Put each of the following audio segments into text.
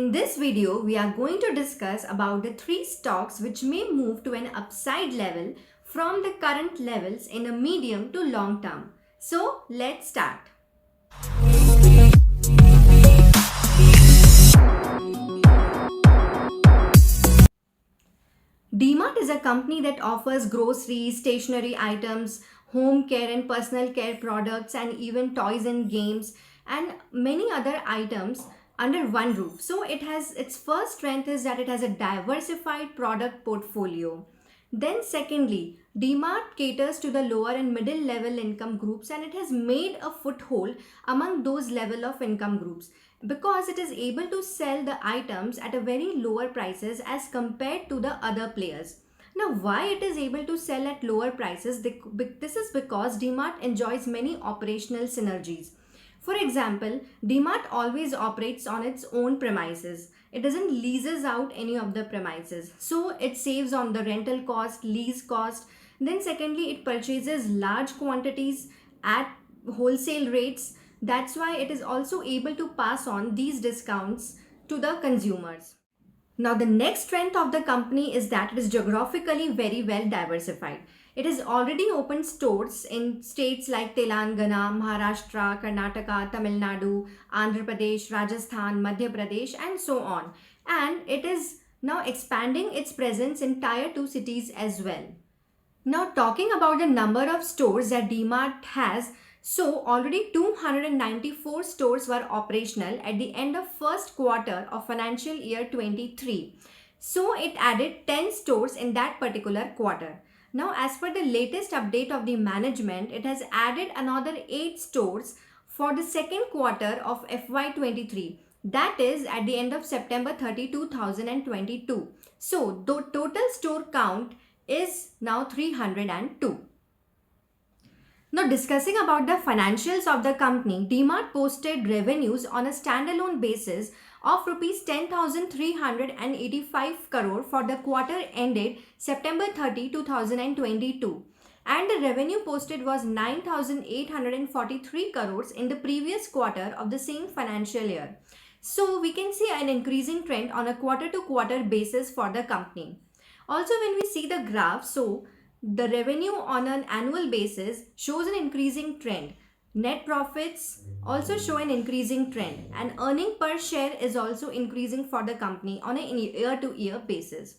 In this video, we are going to discuss about the three stocks which may move to an upside level from the current levels in a medium to long term. So, let's start. D-Mart is a company that offers groceries, stationery items, home care and personal care products, and even toys and games and many other items under one roof. So it has its first strength is that it has a diversified product portfolio. Then secondly, D-Mart caters to the lower and middle level income groups, and it has made a foothold among those level of income groups because it is able to sell the items at a very lower prices as compared to the other players. Now, why it is able to sell at lower prices? This is because D-Mart enjoys many operational synergies. For example, D-Mart always operates on its own premises. It doesn't leases out any of the premises. So it saves on the rental cost, lease cost. Then secondly, it purchases large quantities at wholesale rates. That's why it is also able to pass on these discounts to the consumers. Now, the next strength of the company is that it is geographically very well diversified. It has already opened stores in states like Telangana, Maharashtra, Karnataka, Tamil Nadu, Andhra Pradesh, Rajasthan, Madhya Pradesh, and so on. And it is now expanding its presence in tier 2 cities as well. Now, talking about the number of stores that D-Mart has, so already 294 stores were operational at the end of first quarter of financial year 23. So it added 10 stores in that particular quarter. Now, as per the latest update of the management, it has added another 8 stores for the second quarter of FY23. That is at the end of September 30, 2022. So the total store count is now 302. Now, discussing about the financials of the company, D-Mart posted revenues on a standalone basis of rupees 10,385 crore for the quarter ended September 30, 2022. And the revenue posted was 9,843 crores in the previous quarter of the same financial year. So, we can see an increasing trend on a quarter-to-quarter basis for the company. Also, when we see the graph, so the revenue on an annual basis shows an increasing trend. Net profits also show an increasing trend, and earning per share is also increasing for the company on a year-to-year basis.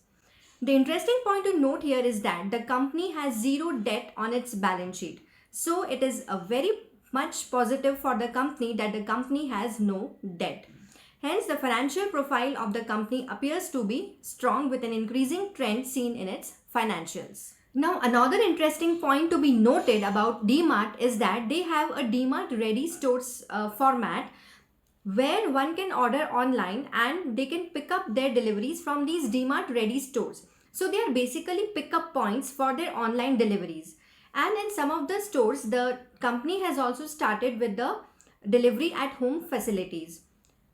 The interesting point to note here is that the company has zero debt on its balance sheet. So it is a very much positive for the company that the company has no debt. Hence, the financial profile of the company appears to be strong with an increasing trend seen in its financials. Now, another interesting point to be noted about D-Mart is that they have a D-Mart Ready Stores format where one can order online and they can pick up their deliveries from these D-Mart Ready Stores. So, they are basically pickup points for their online deliveries. And in some of the stores, the company has also started with the delivery at home facilities.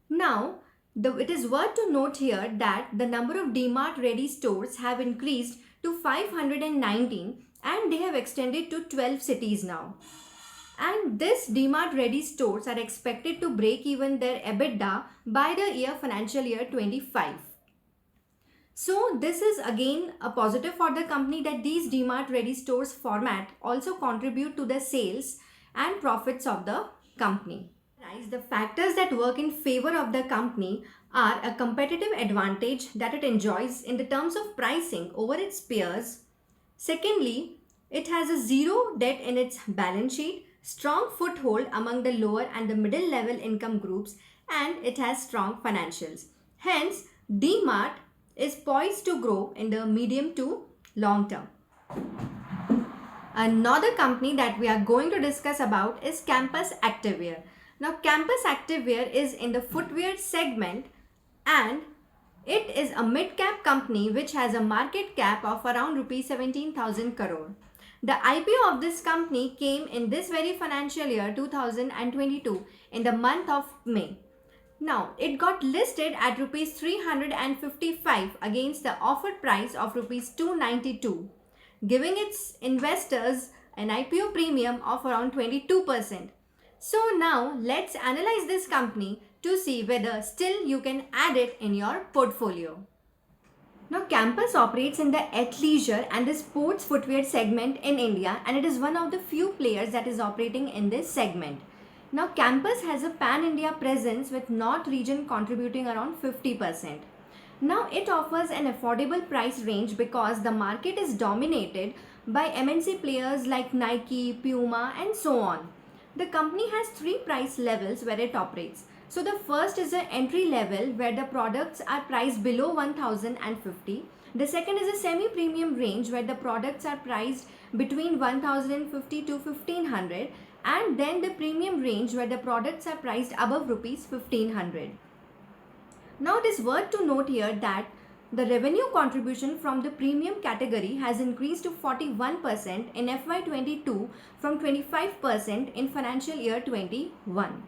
Now, it is worth to note here that the number of D-Mart Ready stores have increased to 519 and they have extended to 12 cities now. And this D-Mart Ready stores are expected to break even their EBITDA by the financial year 25. So this is again a positive for the company that these D-Mart Ready stores format also contribute to the sales and profits of the company. The factors that work in favor of the company are a competitive advantage that it enjoys in the terms of pricing over its peers. Secondly, it has a zero debt in its balance sheet, strong foothold among the lower and the middle level income groups, and it has strong financials. Hence, D-Mart is poised to grow in the medium to long term. Another company that we are going to discuss about is Campus Activewear. Now, Campus Activewear is in the footwear segment and it is a mid-cap company which has a market cap of around rupees 17,000 crore. The IPO of this company came in this very financial year 2022 in the month of May. Now, it got listed at rupees 355 against the offered price of rupees 292, giving its investors an IPO premium of around 22%. So now let's analyze this company to see whether still you can add it in your portfolio. Now, Campus operates in the athleisure and the sports footwear segment in India, and it is one of the few players that is operating in this segment. Now, Campus has a pan-India presence with North region contributing around 50%. Now, it offers an affordable price range because the market is dominated by MNC players like Nike, Puma, and so on. The company has three price levels where it operates. So the first is the entry level where the products are priced below 1050. The second is a semi-premium range where the products are priced between 1050 to 1500, and then the premium range where the products are priced above rupees 1500. Now it is worth to note here that the revenue contribution from the premium category has increased to 41% in FY22 from 25% in financial year 21.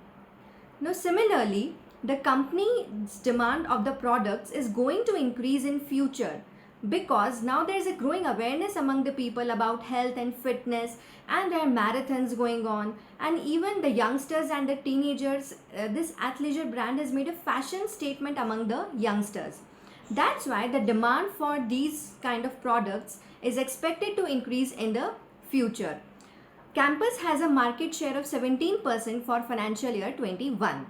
Now similarly, the company's demand of the products is going to increase in future because now there is a growing awareness among the people about health and fitness, and there are marathons going on, and even the youngsters and the teenagers, this athleisure brand has made a fashion statement among the youngsters. That's why the demand for these kind of products is expected to increase in the future. Campus has a market share of 17% for financial year 21.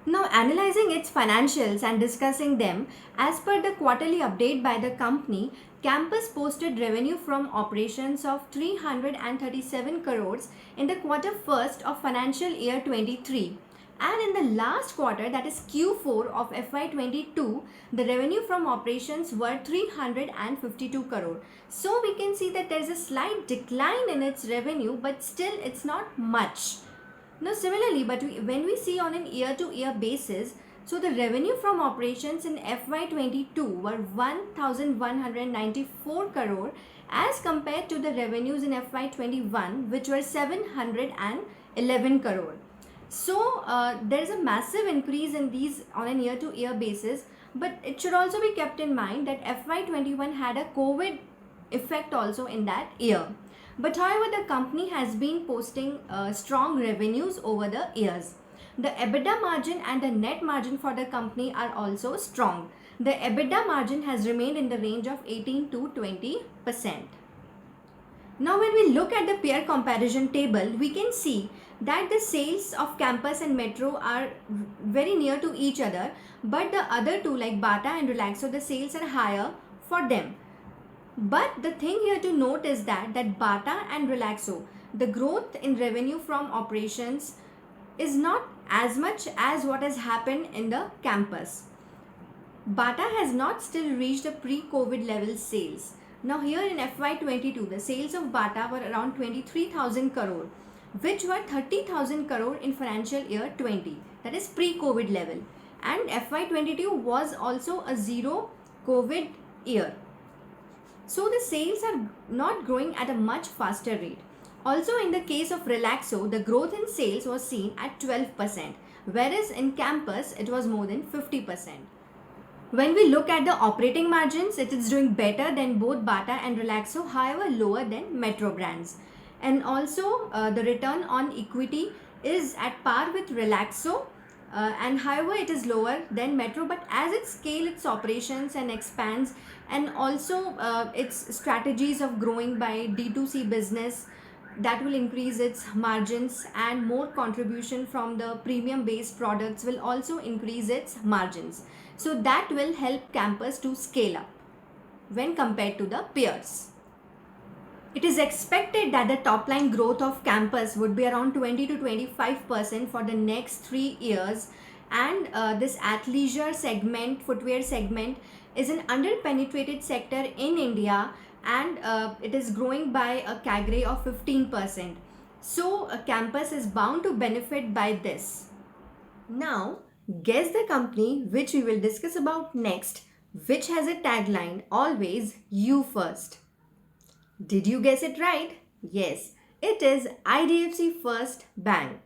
Now, analyzing its financials and discussing them, as per the quarterly update by the company, Campus posted revenue from operations of 337 crores in the quarter first of financial year 23. And in the last quarter, that is Q4 of FY22, the revenue from operations were 352 crore. So we can see that there is a slight decline in its revenue, but still it's not much. Now similarly, when we see on an year-to-year basis, so the revenue from operations in FY22 were 1194 crore as compared to the revenues in FY21, which were 711 crore. So there is a massive increase in these on a year-to-year basis, but it should also be kept in mind that FY21 had a COVID effect also in that year. But however, the company has been posting strong revenues over the years. The EBITDA margin and the net margin for the company are also strong. The EBITDA margin has remained in the range of 18 to 20%. Now when we look at the peer comparison table, we can see that the sales of Campus and Metro are very near to each other, but the other two like Bata and Relaxo, the sales are higher for them. But the thing here to note is that Bata and Relaxo, the growth in revenue from operations is not as much as what has happened in the Campus. Bata has not still reached the pre-COVID level sales. Now here in FY22, the sales of Bata were around 23,000 crore, which were 30,000 crore in financial year 20. That is pre-COVID level. And FY22 was also a zero COVID year. So the sales are not growing at a much faster rate. Also in the case of Relaxo, the growth in sales was seen at 12%, whereas in Campus it was more than 50%. When we look at the operating margins, it is doing better than both Bata and Relaxo, however lower than Metro brands. And also the return on equity is at par with Relaxo, and however it is lower than Metro, but as it scales its operations and expands, and also its strategies of growing by D2C business, that will increase its margins, and more contribution from the premium based products will also increase its margins. So that will help Campus to scale up when compared to the peers. It is expected that the top line growth of Campus would be around 20 to 25% for the next 3 years, and this athleisure segment, footwear segment, is an under-penetrated sector in India, and it is growing by a CAGR of 15%. So Campus is bound to benefit by this. Now, guess the company which we will discuss about next, which has a tagline, always you first. Did you guess it right? Yes, it is IDFC First Bank.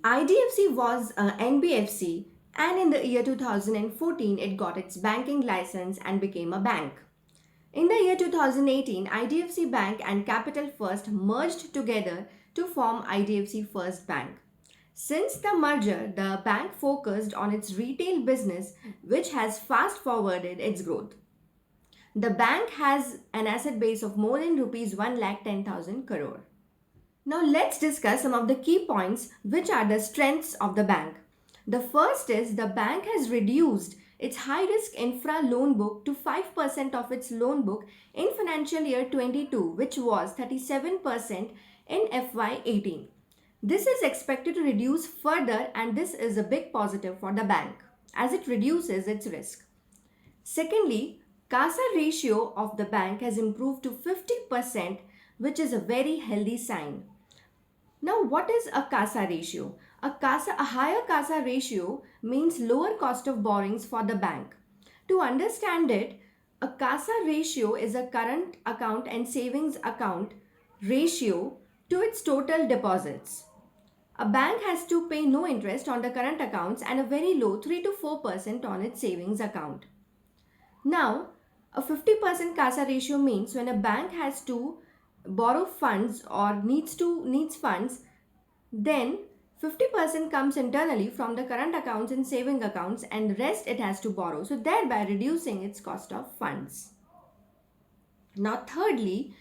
IDFC was a NBFC, and in the year 2014 it got its banking license and became a bank. In the year 2018, IDFC Bank and Capital First merged together to form IDFC First Bank. Since the merger, the bank focused on its retail business, which has fast forwarded its growth. The bank has an asset base of more than rupees 1,10,000 crore. Now let's discuss some of the key points which are the strengths of the bank. The first is the bank has reduced its high risk infra loan book to 5% of its loan book in financial year 22, which was 37% in FY18. This is expected to reduce further, and this is a big positive for the bank as it reduces its risk. Secondly, CASA ratio of the bank has improved to 50%, which is a very healthy sign. Now, what is a CASA ratio? A higher CASA ratio means lower cost of borrowings for the bank. To understand it, a CASA ratio is a current account and savings account ratio to its total deposits. A bank has to pay no interest on the current accounts and a very low 3 to 4% on its savings account. Now, a 50% CASA ratio means when a bank has to borrow funds or needs funds, then 50% comes internally from the current accounts and saving accounts, and the rest it has to borrow, so thereby reducing its cost of funds. Now, thirdly,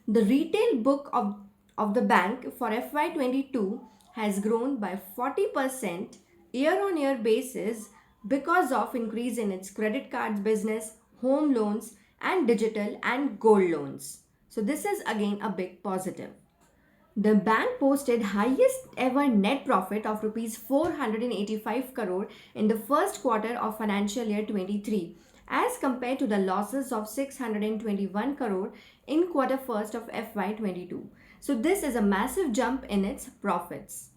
the retail book of the bank for FY22 has grown by 40% year on year basis because of increase in its credit cards business, home loans, and digital and gold loans. So, this is again a big positive. The bank posted highest ever net profit of rupees 485 crore in the first quarter of financial year 23 as compared to the losses of 621 crore in quarter first of FY22. So this is a massive jump in its profits.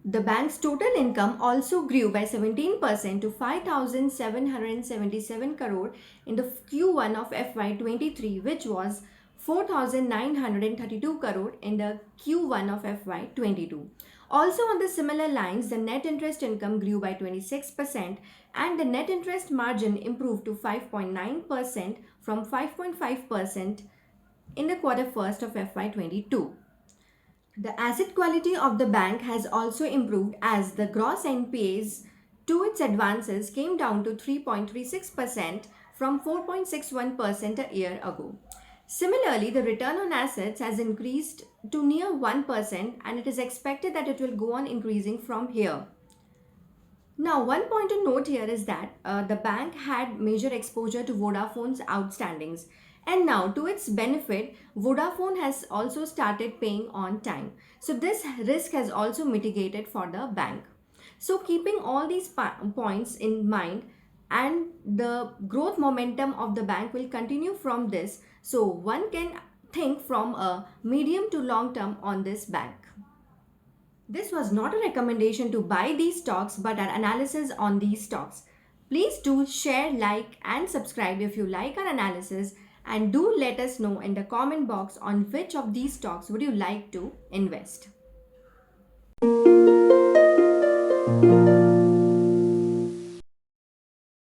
The bank's total income also grew by 17% to 5,777 crore in the Q1 of FY23, which was 4,932 crore in the Q1 of FY22. Also on the similar lines, the net interest income grew by 26% and the net interest margin improved to 5.9% from 5.5% in the quarter first of FY22. The asset quality of the bank has also improved as the gross NPAs to its advances came down to 3.36% from 4.61% a year ago. Similarly, the return on assets has increased to near 1% and it is expected that it will go on increasing from here. Now, one point to note here is that the bank had major exposure to Vodafone's outstandings, and now, to its benefit, Vodafone has also started paying on time. So, this risk has also mitigated for the bank. So, keeping all these points in mind, and the growth momentum of the bank will continue from this. So, one can think from a medium to long term on this bank. This was not a recommendation to buy these stocks but an analysis on these stocks. Please do share, like, and subscribe if you like our analysis, and do let us know in the comment box on which of these stocks would you like to invest.